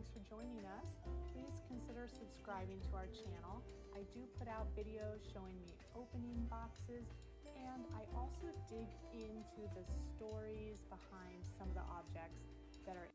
thanks for joining us. Please consider subscribing to our channel. I do put out videos showing me opening boxes, and I also dig into the stories behind some of the objects that are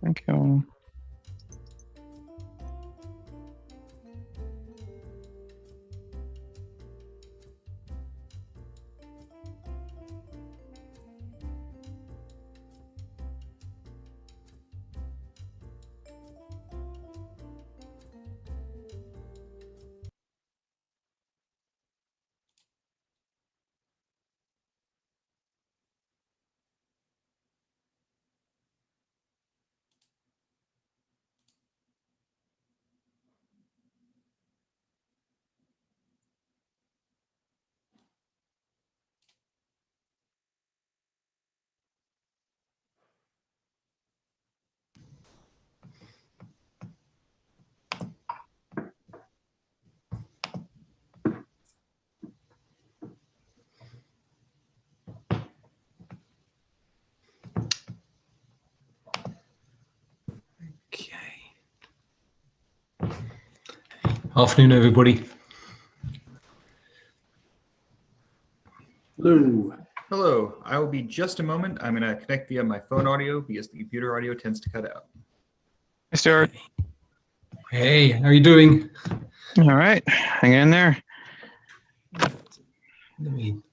Thank you. Okay. Afternoon, everybody. Hello. Hello, I will be just a moment. I'm going to connect via my phone audio because the computer audio tends to cut out. Hey, Stuart. Hey, how are you doing? All right, hang in there. I've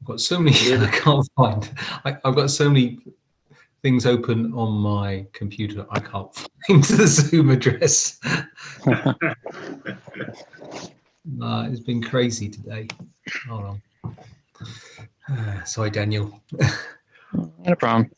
got so many, I can't find. I've got so many things open on my computer. I can't find the Zoom address. It's been crazy today. Hold on. Sorry, Daniel. No problem.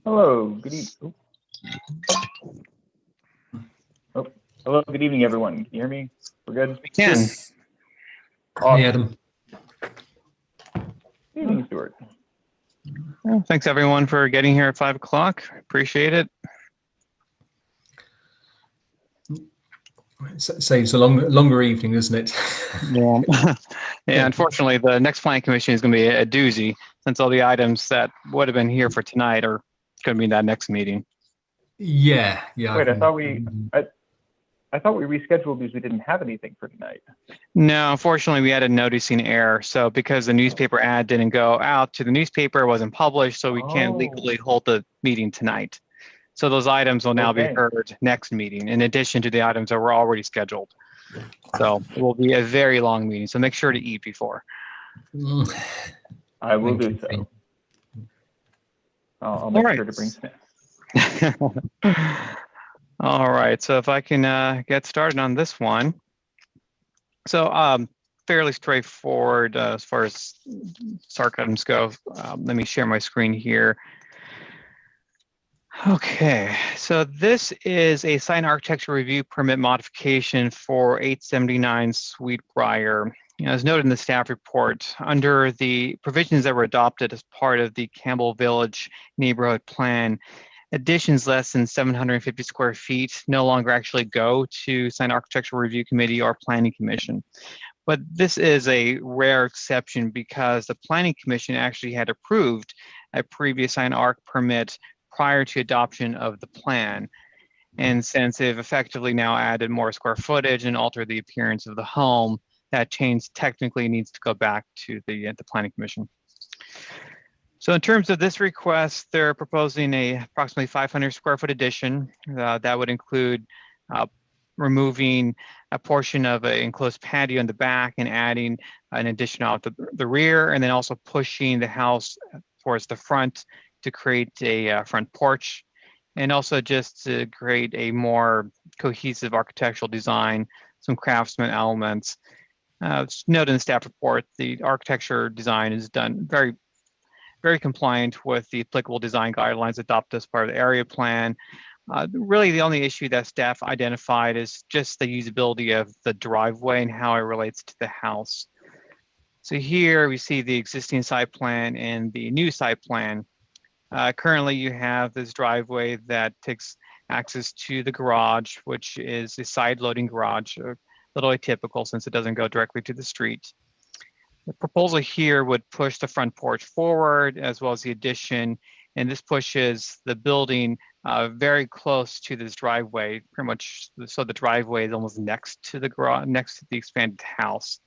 Hello, good evening. Oh, hello, good evening, everyone. Can you hear me? We're good? We can. Yes. Awesome. Hey, Adam. Good evening, Stuart. Well, thanks everyone for getting here at 5 o'clock. Appreciate it. Saves a longer evening, doesn't it? Yeah. Yeah. Unfortunately, the next planning commission is going to be a doozy since all the items that would have been here for tonight are going to be in that next meeting. Yeah. Wait, I thought we rescheduled because we didn't have anything for tonight. No, unfortunately, we had a noticing error. So because the newspaper ad didn't go out to the newspaper, it wasn't published, so we can't legally hold the meeting tonight. So those items will now be heard next meeting, in addition to the items that were already scheduled. So it will be a very long meeting. So make sure to eat before. I will do so. I'll make sure to bring snacks. All right. So if I can get started on this one. So fairly straightforward as far as SARC items go. Let me share my screen here. Okay, so this is a sign architecture review permit modification for 879 Sweetbriar. As noted in the staff report, under the provisions that were adopted as part of the Campbell Village neighborhood plan, additions less than 750 square feet no longer actually go to sign architectural review committee or planning commission. But this is a rare exception because the planning commission actually had approved a previous sign arc permit prior to adoption of the plan. And since they've effectively now added more square footage and altered the appearance of the home, that change technically needs to go back to the planning commission. So in terms of this request, they're proposing a approximately 500 square foot addition. That would include removing a portion of an enclosed patio in the back and adding an addition out the rear, and then also pushing the house towards the front to create a front porch, and also just to create a more cohesive architectural design, some craftsman elements. Note in the staff report, the architecture design is done very, very compliant with the applicable design guidelines adopted as part of the area plan. Really, the only issue that staff identified is just the usability of the driveway and how it relates to the house. So here we see the existing site plan and the new site plan. Currently, you have this driveway that takes access to the garage, which is a side loading garage, a little atypical since it doesn't go directly to the street. The proposal here would push the front porch forward as well as the addition, and this pushes the building very close to this driveway, pretty much. So the driveway is almost next to the garage, next to the expanded house.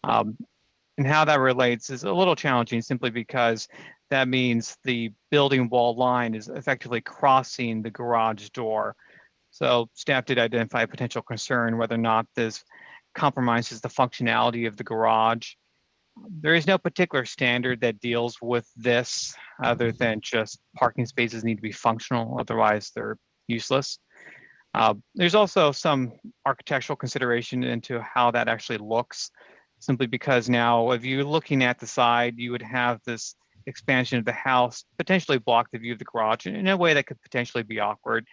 And how that relates is a little challenging simply because that means the building wall line is effectively crossing the garage door. So staff did identify a potential concern whether or not this compromises the functionality of the garage. There is no particular standard that deals with this other than just parking spaces need to be functional, otherwise they're useless. There's also some architectural consideration into how that actually looks, simply because now if you're looking at the side, you would have this expansion of the house potentially block the view of the garage in a way that could potentially be awkward,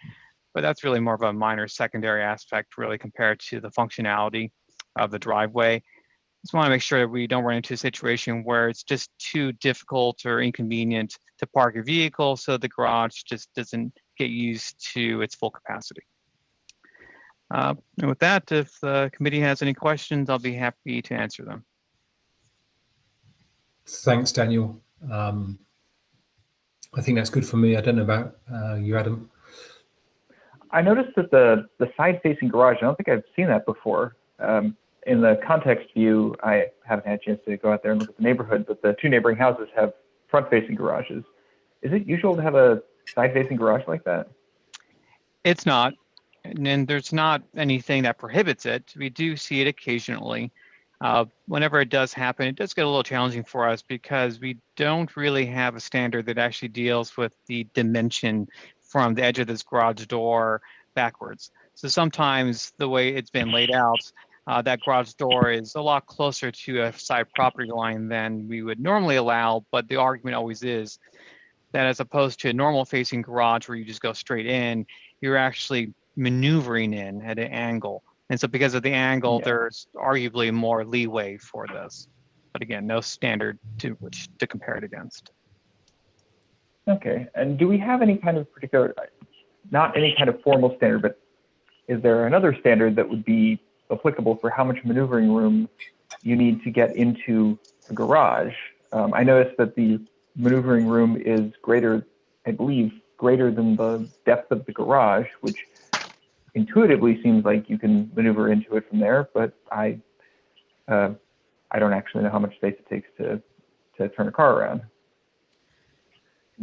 but that's really more of a minor secondary aspect really compared to the functionality of the driveway. Just want to make sure that we don't run into a situation where it's just too difficult or inconvenient to park your vehicle, so the garage just doesn't get used to its full capacity. And with that, if the committee has any questions, I'll be happy to answer them. Thanks, Daniel. I think that's good for me. I don't know about you, Adam. I noticed that the side-facing garage, I don't think I've seen that before. In the context view, I haven't had a chance to go out there and look at the neighborhood, but the two neighboring houses have front-facing garages. Is it usual to have a side-facing garage like that? It's not, and there's not anything that prohibits it. We do see it occasionally. Whenever it does happen, it does get a little challenging for us because we don't really have a standard that actually deals with the dimension from the edge of this garage door backwards. So sometimes the way it's been laid out, that garage door is a lot closer to a side property line than we would normally allow, but the argument always is that as opposed to a normal facing garage where you just go straight in, you're actually maneuvering in at an angle. And so because of the angle, there's arguably more leeway for this. But again, no standard to which to compare it against. Okay, and do we have any kind of particular, not any kind of formal standard, but is there another standard that would be applicable for how much maneuvering room you need to get into a garage? I noticed that the maneuvering room is greater, I believe, greater than the depth of the garage, which intuitively seems like you can maneuver into it from there, but I don't actually know how much space it takes to turn a car around.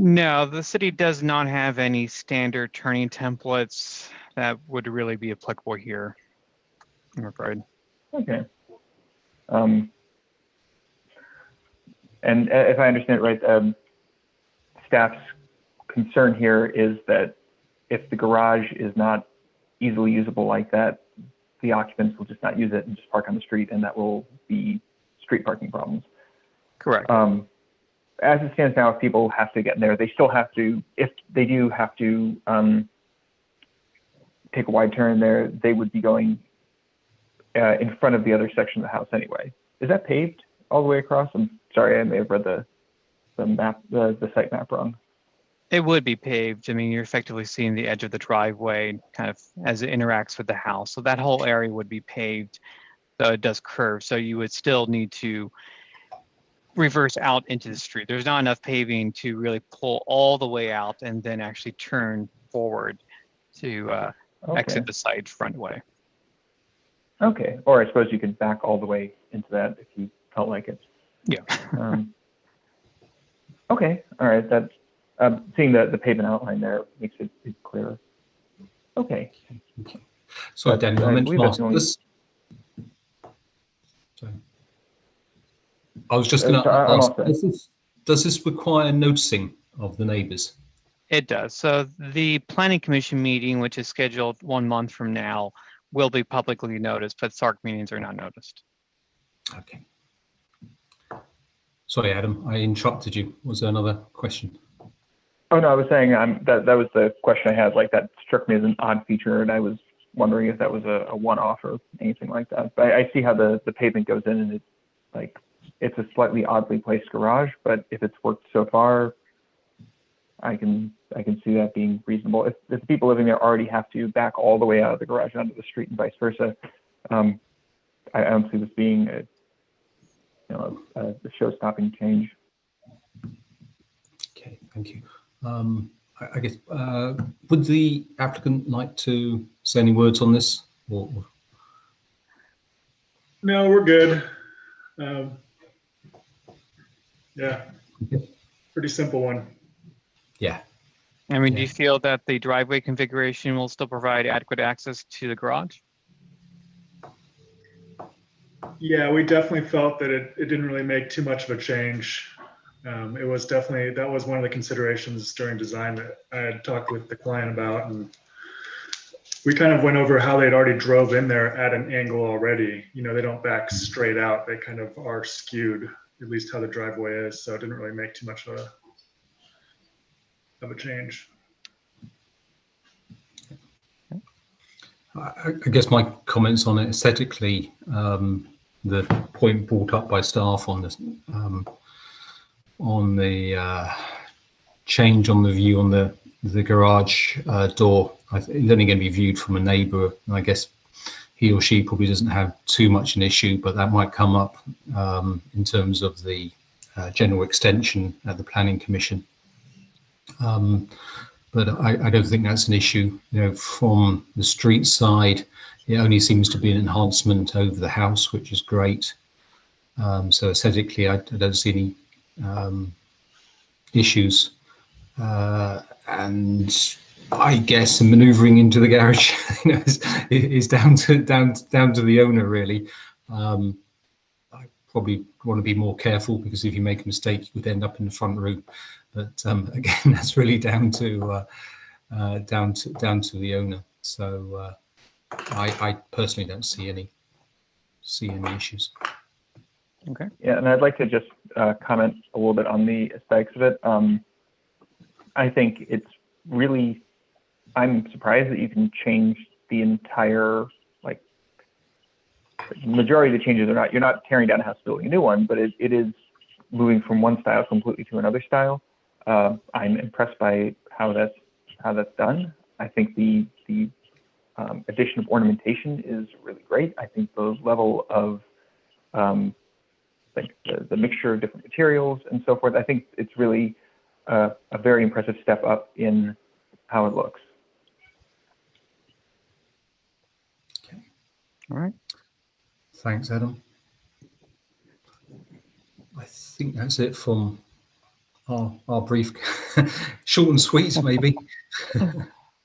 No, the city does not have any standard turning templates that would really be applicable here, I'm afraid. Okay. And if I understand it right, staff's concern here is that if the garage is not easily usable like that, the occupants will just not use it and just park on the street, and that will be street parking problems. Correct. As it stands now, if people have to get in there, they still have to, if they do have to take a wide turn there, they would be going in front of the other section of the house anyway. Is that paved all the way across? I'm sorry, I may have read the map, the site map wrong. It would be paved. I mean, you're effectively seeing the edge of the driveway kind of as it interacts with the house. So that whole area would be paved, though it does curve. So you would still need to reverse out into the street. There's not enough paving to really pull all the way out and then actually turn forward to exit the site front way. Okay, or I suppose you could back all the way into that if you felt like it. Yeah. Okay, all right. That's seeing the pavement outline there makes it clearer. Okay. Sorry, Daniel, I meant to ask this. Sorry. I was just going to ask, does this require noticing of the neighbours? It does. So the Planning Commission meeting, which is scheduled 1 month from now, will be publicly noticed, but SARC meetings are not noticed. Okay. Sorry, Adam, I interrupted you. Was there another question? Oh, no, I was saying that was the question I had. Like, that struck me as an odd feature, and I was wondering if that was a one-off or anything like that. But I see how the pavement goes in, and it's a slightly oddly placed garage, but if it's worked so far, I can see that being reasonable. If the people living there already have to back all the way out of the garage onto the street and vice versa, I don't see this being a show-stopping change. Okay, thank you. I guess, would the applicant like to say any words on this? Or... No, we're good. Yeah, pretty simple one. Yeah. I mean, do Yeah. you feel that the driveway configuration will still provide adequate access to the garage? Yeah, we definitely felt that it didn't really make too much of a change. It was definitely, that was one of the considerations during design that I had talked with the client about. And we kind of went over how they'd already drove in there at an angle already. You know, they don't back straight out. They kind of are skewed, at least how the driveway is. So it didn't really make too much of a change. I guess my comments on it aesthetically, the point brought up by staff on this, on the change on the view on the garage door. It's only going to be viewed from a neighbour, and I guess he or she probably doesn't have too much an issue, but that might come up in terms of the general extension at the Planning Commission. But I don't think that's an issue. You know, from the street side, it only seems to be an enhancement over the house, which is great. So aesthetically, I don't see any issues. And I guess manoeuvring into the garage, you know, is down to the owner really. I probably want to be more careful, because if you make a mistake, you would end up in the front room. But again, that's really down to the owner. So I personally don't see any issues. Okay. Yeah, and I'd like to just comment a little bit on the aesthetics of it. I think it's really, I'm surprised that you can change the entire, like, the majority of the changes are not, you're not tearing down a house, building a new one, but it is moving from one style completely to another style. I'm impressed by how that's done. I think the addition of ornamentation is really great. I think the level of like the mixture of different materials and so forth, I think it's really a very impressive step up in how it looks. Okay. All right. Thanks, Adam. I think that's it from our brief, short and sweet, maybe.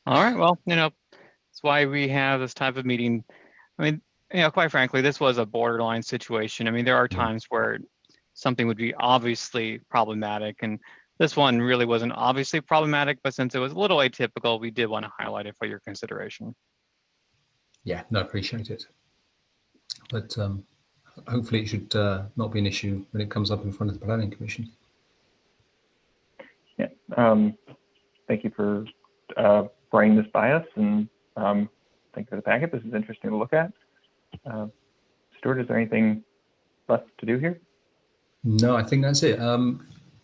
All right. Well, you know, that's why we have this type of meeting. I mean, you know, quite frankly, this was a borderline situation. I mean, there are times where something would be obviously problematic, and this one really wasn't obviously problematic, but since it was a little atypical, we did want to highlight it for your consideration. Yeah, no, appreciate it. But hopefully it should not be an issue when it comes up in front of the Planning Commission. Yeah. Thank you for bringing this by us, and thank you for the packet. This is interesting to look at. Stuart, is there anything left to do here? No, I think that's it.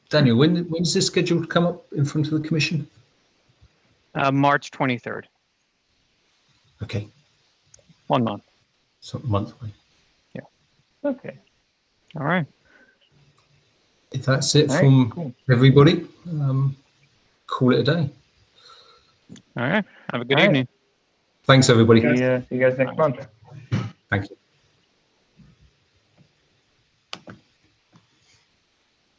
Daniel, when's this scheduled to come up in front of the Commission? March 23rd. Okay. 1 month. So monthly. Yeah. Okay. All right. If that's it All right, from cool. everybody, call it a day. All right. Have a good All right. evening. Thanks, everybody. See you guys next month. Thank you.